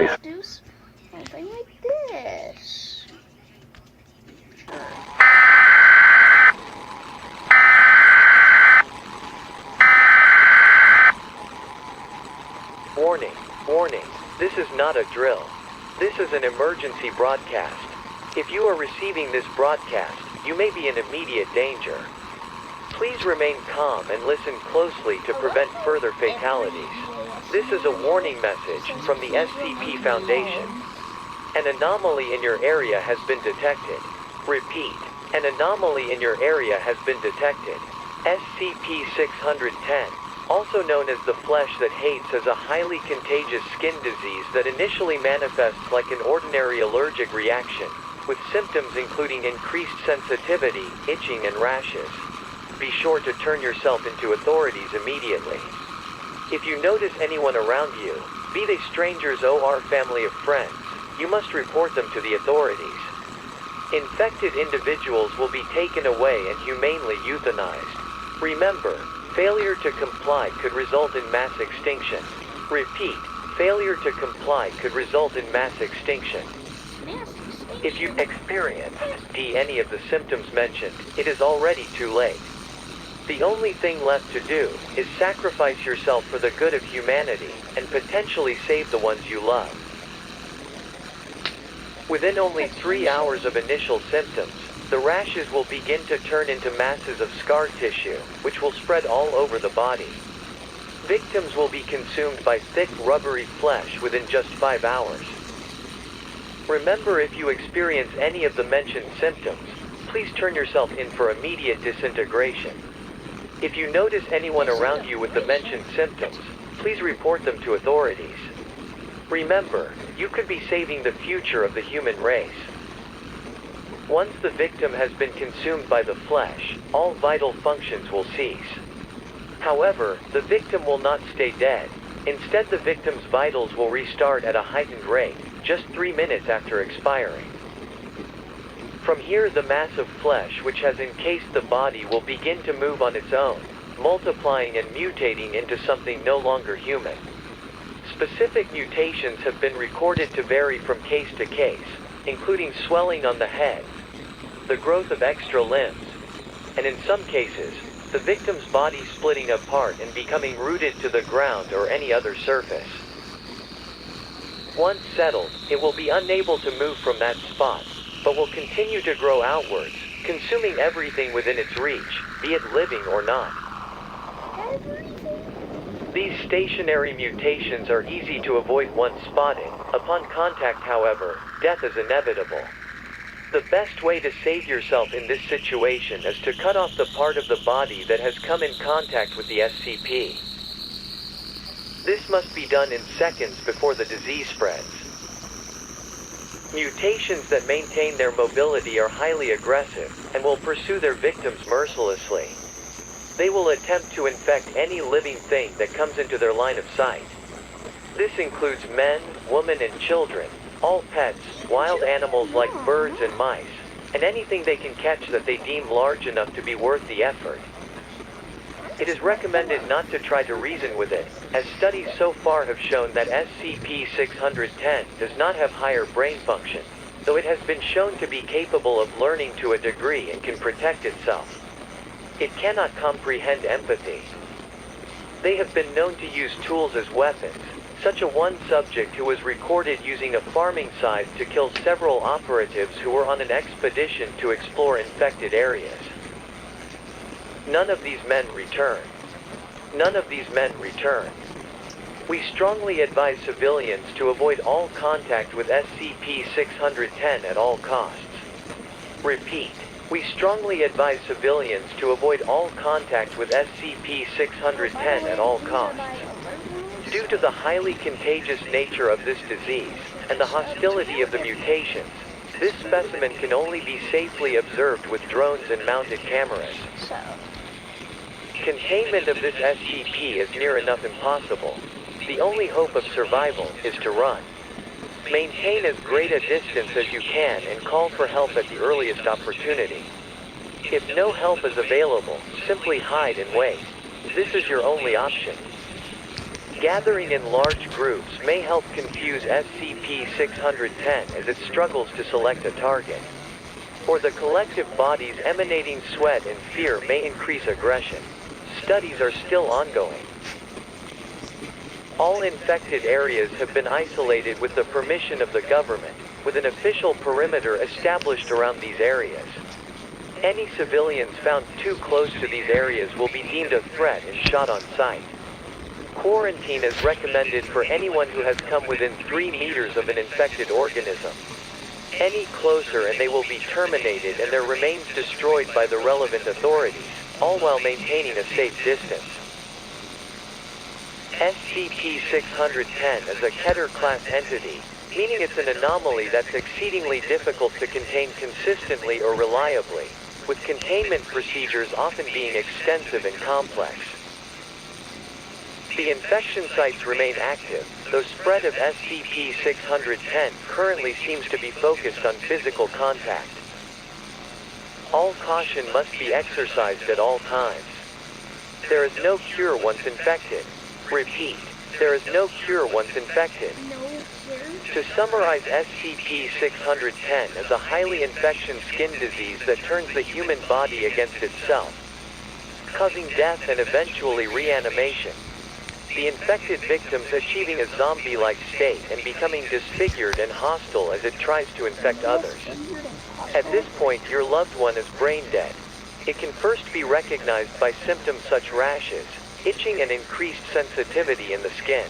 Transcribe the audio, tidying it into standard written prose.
let's do something like this. Warning, warning, this is not a drill. This is an emergency broadcast. If you are receiving this broadcast, you may be in immediate danger. Please remain calm and listen closely to prevent further fatalities. This is a warning message from the SCP Foundation. An anomaly in your area has been detected. Repeat, an anomaly in your area has been detected. SCP-610, also known as the flesh that hates, is a highly contagious skin disease that initially manifests like an ordinary allergic reaction, with symptoms including increased sensitivity, itching, and rashes. Be sure to turn yourself into authorities immediately. If you notice anyone around you, be they strangers or family of friends, you must report them to the authorities. Infected individuals will be taken away and humanely euthanized. Remember, failure to comply could result in mass extinction. Repeat, failure to comply could result in mass extinction. If you experienced any of the symptoms mentioned, it is already too late. The only thing left to do is sacrifice yourself for the good of humanity and potentially save the ones you love. Within only 3 hours of initial symptoms, the rashes will begin to turn into masses of scar tissue, which will spread all over the body. Victims will be consumed by thick, rubbery flesh within just 5 hours. Remember, if you experience any of the mentioned symptoms, please turn yourself in for immediate disintegration. If you notice anyone around you with the mentioned symptoms, please report them to authorities. Remember, you could be saving the future of the human race. Once the victim has been consumed by the flesh, all vital functions will cease. However, the victim will not stay dead. Instead, the victim's vitals will restart at a heightened rate, just 3 minutes after expiring. From here, the mass of flesh which has encased the body will begin to move on its own, multiplying and mutating into something no longer human. Specific mutations have been recorded to vary from case to case, including swelling on the head, the growth of extra limbs, and in some cases, the victim's body splitting apart and becoming rooted to the ground or any other surface. Once settled, it will be unable to move from that spot, but will continue to grow outwards, consuming everything within its reach, be it living or not. These stationary mutations are easy to avoid once spotted. Upon contact, however, death is inevitable. The best way to save yourself in this situation is to cut off the part of the body that has come in contact with the SCP. This must be done in seconds before the disease spreads. Mutations that maintain their mobility are highly aggressive and will pursue their victims mercilessly. They will attempt to infect any living thing that comes into their line of sight. This includes men, women, and children, all pets, wild animals like birds and mice, and anything they can catch that they deem large enough to be worth the effort. It is recommended not to try to reason with it, as studies so far have shown that SCP-610 does not have higher brain function, though it has been shown to be capable of learning to a degree and can protect itself. It cannot comprehend empathy. They have been known to use tools as weapons, such as one subject who was recorded using a farming scythe to kill several operatives who were on an expedition to explore infected areas. None of these men return. None of these men return. We strongly advise civilians to avoid all contact with SCP-610 at all costs. Repeat. We strongly advise civilians to avoid all contact with SCP-610 at all costs. Due to the highly contagious nature of this disease, and the hostility of the mutations, this specimen can only be safely observed with drones and mounted cameras. Containment of this SCP is near enough impossible. The only hope of survival is to run. Maintain as great a distance as you can and call for help at the earliest opportunity. If no help is available, simply hide and wait. This is your only option. Gathering in large groups may help confuse SCP-610 as it struggles to select a target. Or the collective bodies emanating sweat and fear may increase aggression. Studies are still ongoing. All infected areas have been isolated with the permission of the government, with an official perimeter established around these areas. Any civilians found too close to these areas will be deemed a threat and shot on sight. Quarantine is recommended for anyone who has come within 3 meters of an infected organism. Any closer and they will be terminated and their remains destroyed by the relevant authorities, all while maintaining a safe distance. SCP-610 is a Keter-class entity, meaning it's an anomaly that's exceedingly difficult to contain consistently or reliably, with containment procedures often being extensive and complex. The infection sites remain active, though spread of SCP-610 currently seems to be focused on physical contact. All caution must be exercised at all times. There is no cure once infected. Repeat, there is no cure once infected. To summarize, SCP-610 is a highly infectious skin disease that turns the human body against itself, causing death and eventually reanimation. The infected victims achieving a zombie-like state and becoming disfigured and hostile as it tries to infect others. At this point, your loved one is brain dead. It can first be recognized by symptoms such rashes, itching and increased sensitivity in the skin.